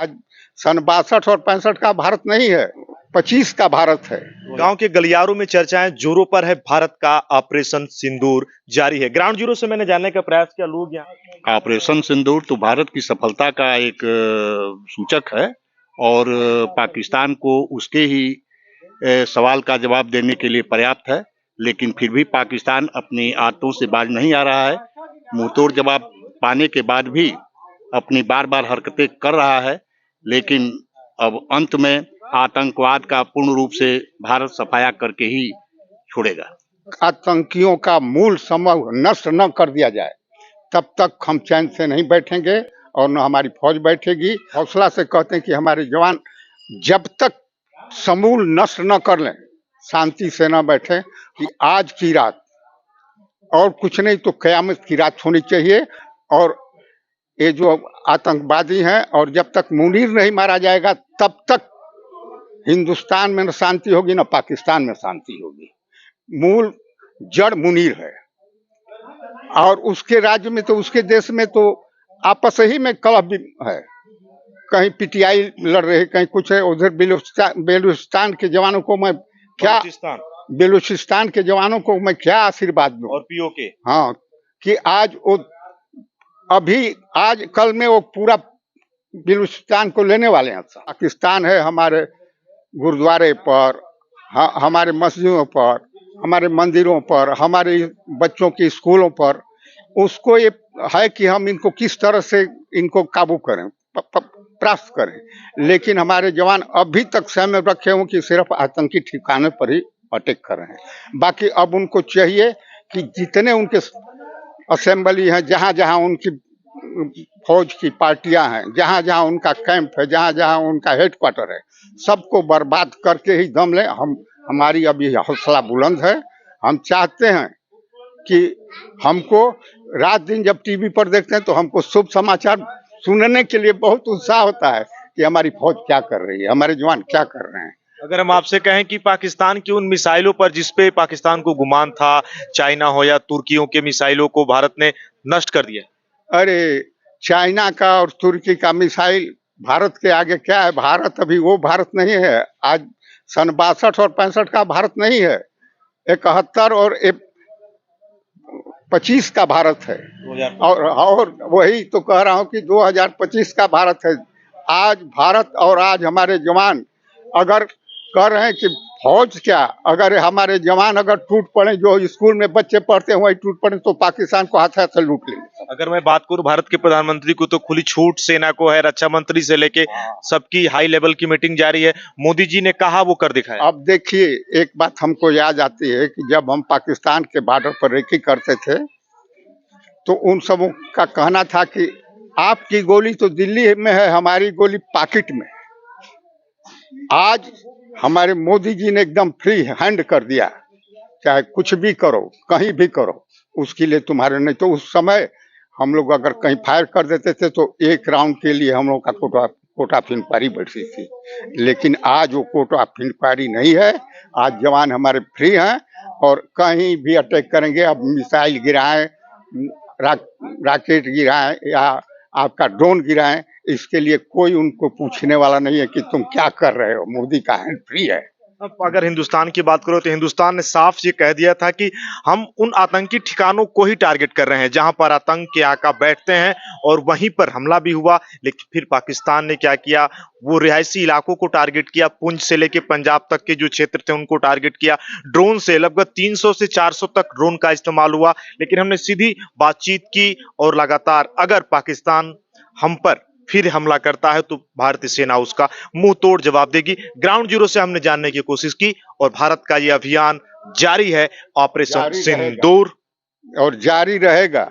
आज सन 62 और 65 का भारत नहीं है, 25 का भारत है। गांव के गलियारों में चर्चाएं जोरों पर है। भारत का ऑपरेशन सिंदूर जारी है। ग्राउंड जीरो से मैंने जानने का प्रयास किया। लोग यहाँ ऑपरेशन सिंदूर तो भारत की सफलता का एक सूचक है और पाकिस्तान को उसके ही सवाल का जवाब देने के लिए पर्याप्त है, लेकिन फिर भी पाकिस्तान अपनी आदतों से बाज नहीं आ रहा है। मुंहतोड़ जवाब पाने के बाद भी अपनी बार बार हरकतें कर रहा है, लेकिन अब अंत में आतंकवाद का पूर्ण रूप से भारत सफाया करके ही छोड़ेगा। आतंकियों का मूल समूह नष्ट न कर दिया जाए तब तक हम चैन से नहीं बैठेंगे और न हमारी फौज बैठेगी। हौसला से कहते हैं कि हमारे जवान जब तक समूल नष्ट न कर लें, शांति से न बैठे कि आज की रात और कुछ नहीं तो कयामत की रात होनी चाहिए। और ये जो आतंकवादी हैं, और जब तक मुनीर नहीं मारा जाएगा तब तक हिंदुस्तान में न शांति होगी न पाकिस्तान में शांति होगी। मूल जड़ मुनीर है और उसके राज्य में तो उसके देश में तो आपस ही में कलह भी है। कहीं पीटीआई लड़ रहे, कहीं कुछ है। उधर बेलूचिस्तान के जवानों को मैं क्या बेलूचिस्तान के जवानों को मैं क्या आशीर्वाद दूं। और पीओके हाँ, कि आज वो अभी आज कल में वो पूरा बेलूचिस्तान को लेने वाले हैं। पाकिस्तान है हमारे गुरुद्वारे पर, हमारे मस्जिदों पर, हमारे मंदिरों पर, हमारे बच्चों के स्कूलों पर। उसको ये है कि हम इनको किस तरह से इनको काबू करें, परास्त करें। लेकिन हमारे जवान अभी तक संयम रखे हों कि सिर्फ आतंकी ठिकाने पर ही अटैक कर रहे हैं। बाकी अब उनको चाहिए कि जितने उनके असेंबली हैं, जहां जहां उनकी फौज की पार्टियां हैं, जहां जहां उनका कैंप है, जहां जहां उनका हेडक्वार्टर है, सबको बर्बाद करके ही दम लें। हमारी अभी हौसला बुलंद है। हम चाहते हैं कि हमको रात दिन जब टीवी पर देखते हैं तो हमको शुभ समाचार सुनने के लिए बहुत उत्साह होता है कि हमारी फौज क्या कर रही है, हमारे जवान क्या कर रहे हैं। अगर हम आपसे कहें कि पाकिस्तान की उन मिसाइलों पर जिसपे पाकिस्तान को गुमान था, चाइना हो या तुर्कियों के मिसाइलों को भारत ने नष्ट कर दिया। अरे चाइना का और तुर्की का मिसाइल भारत के आगे क्या है। भारत अभी वो भारत नहीं है। आज सन 62 और 65 का भारत नहीं है, 71 और 25 का भारत है। और वही तो कह रहा हूँ कि 2025 का भारत है। आज भारत और आज हमारे जवान अगर कह रहे हैं कि फौज क्या, अगर हमारे जवान अगर टूट पड़े, जो स्कूल में बच्चे पढ़ते हैं वही टूट पड़े, तो पाकिस्तान को हाथ से लूट लेंगे। अगर मैं बात करूं भारत के प्रधानमंत्री को, तो खुली छूट सेना को है। रक्षा मंत्री से लेके सबकी हाई लेवल की मीटिंग जारी है। मोदी जी ने कहा वो कर दिखाया। अब देखिए, एक बात हमको याद आती है कि जब हम पाकिस्तान के बॉर्डर पर रेकी करते थे तो उन सबों का कहना था कि आपकी गोली तो दिल्ली में है, हमारी गोली पॉकेट में। आज हमारे मोदी जी ने एकदम फ्री हैंड कर दिया, चाहे कुछ भी करो, कहीं भी करो, उसके लिए तुम्हारे। नहीं तो उस समय हम लोग अगर कहीं फायर कर देते थे तो एक राउंड के लिए हम लोग का कोटा फिनपारी बैठती थी। लेकिन आज वो कोटा फिनपारी नहीं है। आज जवान हमारे फ्री हैं और कहीं भी अटैक करेंगे। अब मिसाइल गिराएं, रॉकेट गिराएं या आपका ड्रोन गिराएं, इसके लिए कोई उनको पूछने वाला नहीं है कि तुम क्या कर रहे हो। मोदी का हैंड फ्री है। अब अगर हिंदुस्तान की बात करो तो हिंदुस्तान ने साफ ये कह दिया था कि हम उन आतंकी ठिकानों को ही टारगेट कर रहे हैं जहां पर आतंक के आका बैठते हैं, और वहीं पर हमला भी हुआ। लेकिन फिर पाकिस्तान ने क्या किया, वो रिहायशी इलाकों को टारगेट किया। पुंछ से लेके पंजाब तक के जो क्षेत्र थे उनको टारगेट किया। ड्रोन से लगभग 300 से 400 तक ड्रोन का इस्तेमाल हुआ। लेकिन हमने सीधी बातचीत की और लगातार अगर पाकिस्तान हम पर फिर हमला करता है तो भारतीय सेना उसका मुंह तोड़ जवाब देगी। ग्राउंड जीरो से हमने जानने की कोशिश की और भारत का यह अभियान जारी है, ऑपरेशन सिंदूर, और जारी रहेगा।